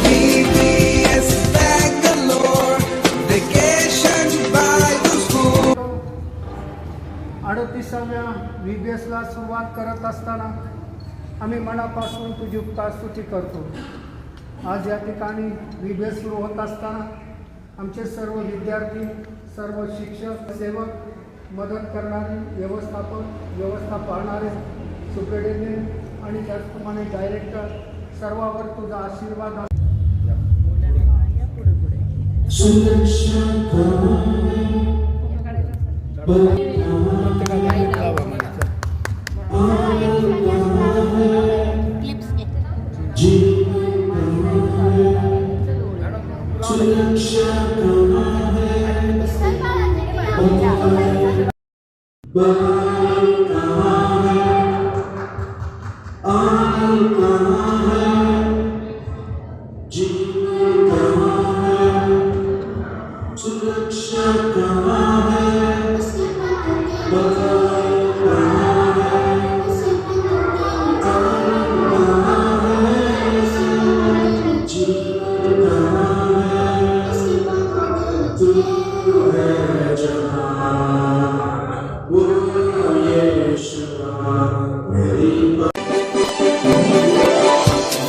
VBS Bangalore, vacation Bible school. 38व्या VBSला सुरुवात करत असताना आम्ही मनापासून तुझी उपकारस्तुती करतो. आज या ठिकाणी VBS सुरू होत असताना आमचे सर्व विद्यार्थी, सर्व शिक्षक, सेवक, मदत करणारे, व्यवस्था पाहणारे, सुप्रिटेंडेंट आणि त्याचप्रमाणे डायरेक्टर, सर्वांवर तुझा आशीर्वाद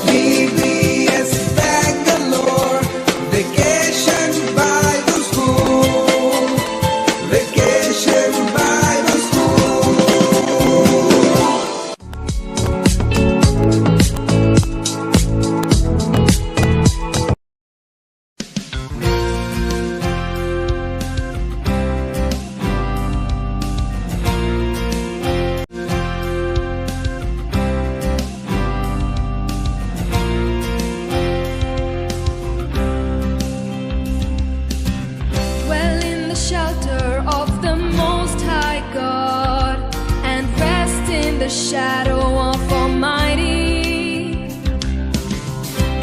VBS Bangalore, vacation Bible school, vacation Bible school. Dwell in the shelter of the Most High God and rest in the shadow of Almighty.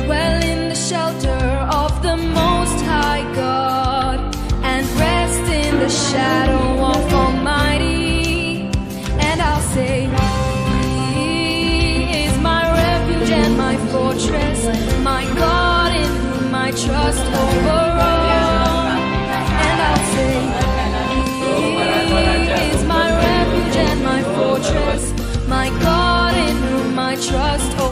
Dwell in the shelter of the Most High God and rest in the shadow of Almighty. And I'll say, He is my refuge and my fortress, my God in whom I trust.